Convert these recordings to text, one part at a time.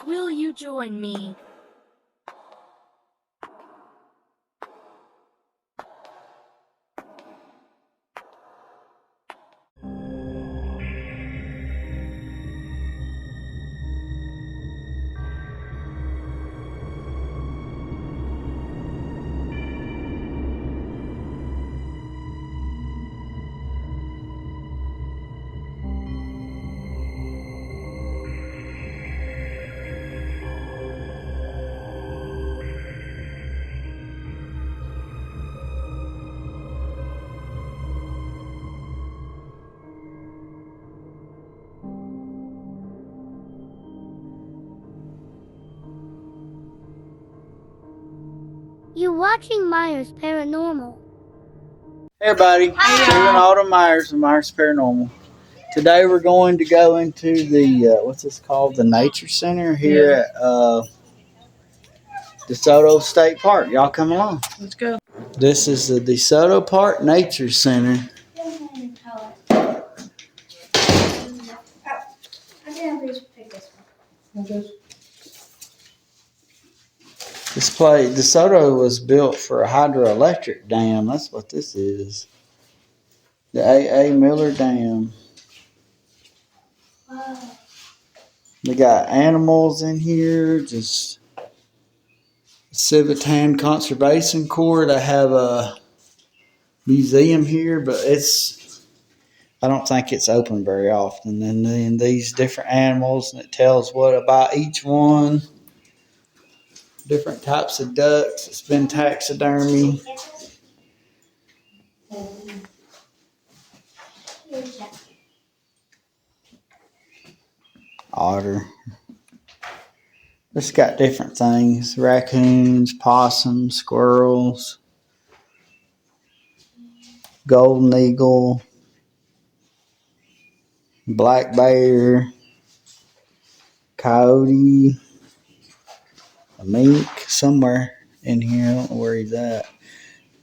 Will you join me? You're watching Myers Paranormal. Hey everybody, Stephen Autumn Myers of Myers Paranormal. Today we're going to go into the, what's this called? The Nature Center here at DeSoto State Park. Y'all come along. Let's go. This is the DeSoto Park Nature Center. This place, DeSoto was built for a hydroelectric dam. That's what this is. The A.A. Miller Dam. Wow. They got animals in here, just Civitan Conservation Corps. They have a museum here, but I don't think it's open very often. And then these different animals, and it tells what about each one. Different types of ducks. It's been taxidermy. Otter. It's got different things. Raccoons, possums, squirrels, golden eagle, black bear, coyote, a mink somewhere in here. I don't know where he's at.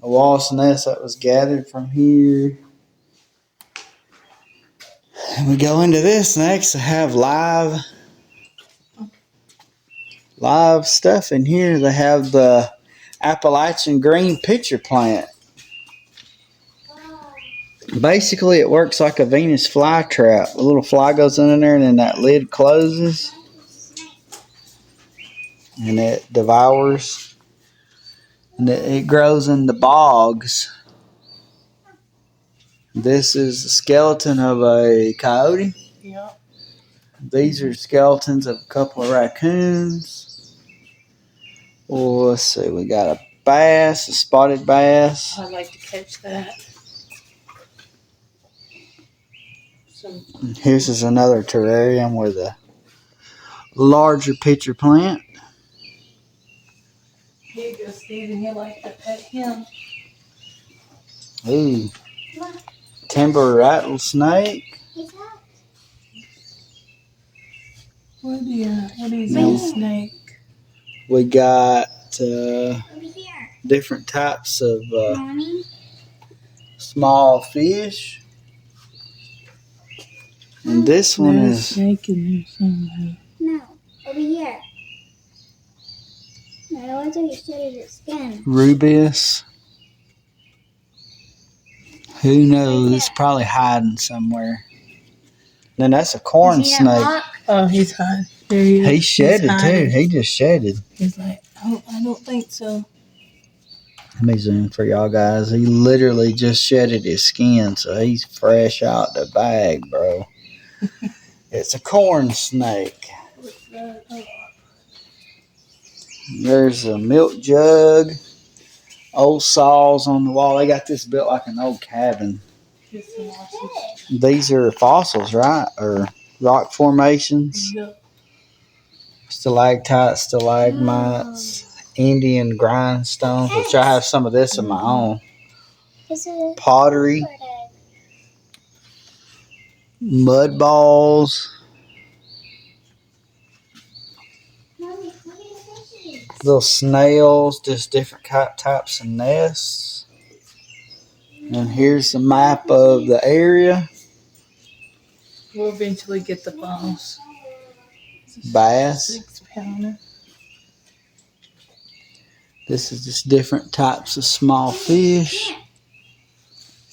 A wasp nest that was gathered from here. And we go into this next. I have live stuff in here. They have the Appalachian green pitcher plant. Basically, it works like a Venus flytrap. A little fly goes in there, and then that lid closes, and it devours. And it grows in the bogs. This is the skeleton of a coyote. Yeah. These are skeletons of a couple of raccoons. Well, let's see. We got a bass, a spotted bass. I'd like to catch that. Here's is another terrarium with a larger pitcher plant. Here you go, Steven. You like to pet him. Ooh. Timber rattlesnake. What is a snake? We got different types of small fish. And this one There's a is snake in there somewhere. No, over here. No, I thought you studied its skin. Rubius. Who knows? It's probably hiding somewhere. Then that's a corn snake. Oh, he's hiding. There he is. He shedded too. He just shedded. He's like, oh, I don't think so. Let me zoom for y'all guys. He literally just shedded his skin, so he's fresh out the bag, bro. It's a corn snake. There's a milk jug. Old saws on the wall. They got this built like an old cabin. These are fossils, right? Or rock formations. Yep. Stalactites, stalagmites, Indian grindstones, which I have some of this of my own. Pottery. Mud balls. Little snails, just different types of nests. And here's a map of the area. We'll eventually get the balls. Bass. 6 counter. This is just different types of small fish.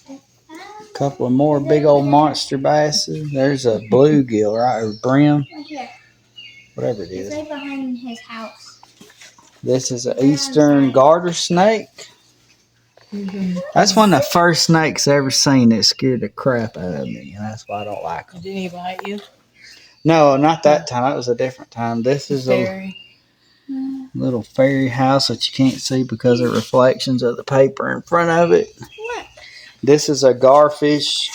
A couple of more big old monster basses. There's a bluegill, right? Or brim. Right here. Whatever it It's is. right behind his house. This is an eastern garter snake. That's one of the first snakes I ever seen that scared the crap out of me. And that's why I don't like them. Didn't he bite you? No, not that time. That was a different time. This is a Fairy. little fairy house that you can't see because of reflections of the paper in front of it. What? This is a garfish,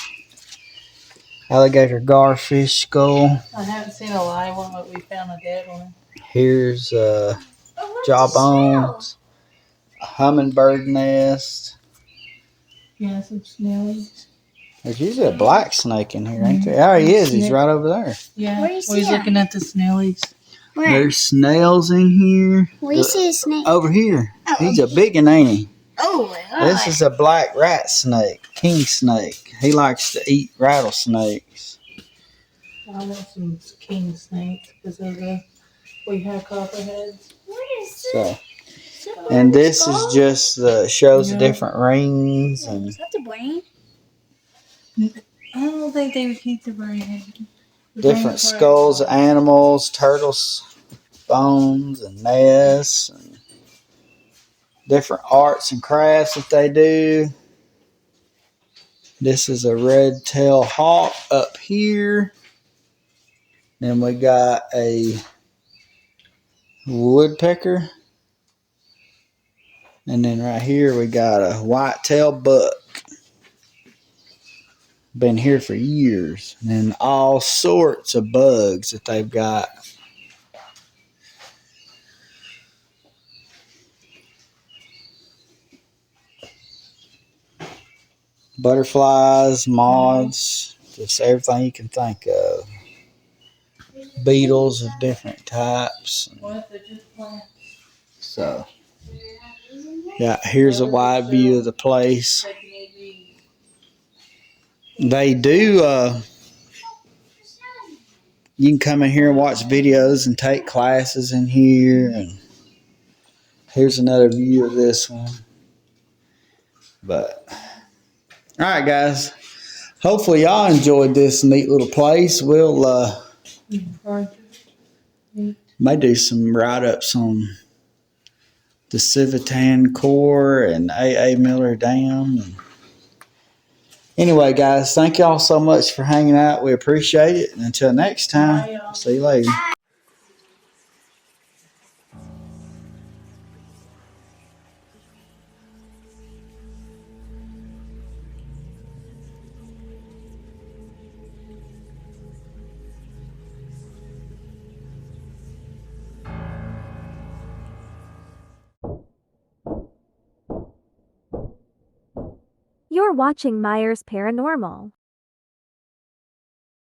alligator garfish skull. I haven't seen a live one, but we found a dead one. Here's Oh, what's jawbones, a hummingbird nest. Yeah, some snellies. There's usually a black snake in here, ain't there? Oh, he is. He's right over there. Yeah, Where do you see he's him? looking at the snellies. Where? There's snails in here. Where you see a snake? Over here. Oh, He's a big one, ain't he? Oh, This is a black rat snake, king snake. He likes to eat rattlesnakes. I want some king snakes because of the we have copperheads. What is So, this? and this is just shows the Yeah. different rings and Is that the brain? I don't think they would keep the brain. The different brain's skulls of part animals, turtles, bones, and nests, and different arts and crafts that they do. This is a red-tailed hawk up here. Then we got a woodpecker. And then right here we got a white-tailed buck. Been here for years. And then all sorts of bugs that they've got. Butterflies, moths, just everything you can think of. Beetles of different types. What? They're just plants. So, yeah, here's a wide view of the place. They do, you can come in here and watch videos and take classes in here. And here's another view of this one. But, all right, guys. Hopefully y'all enjoyed this neat little place. We'll may do some write-ups on the Civitan Core and A.A. Miller Dam. And anyway, guys, thank y'all so much for hanging out. We appreciate it. And until next time, Bye, y'all. see you later. You're watching Myers Paranormal.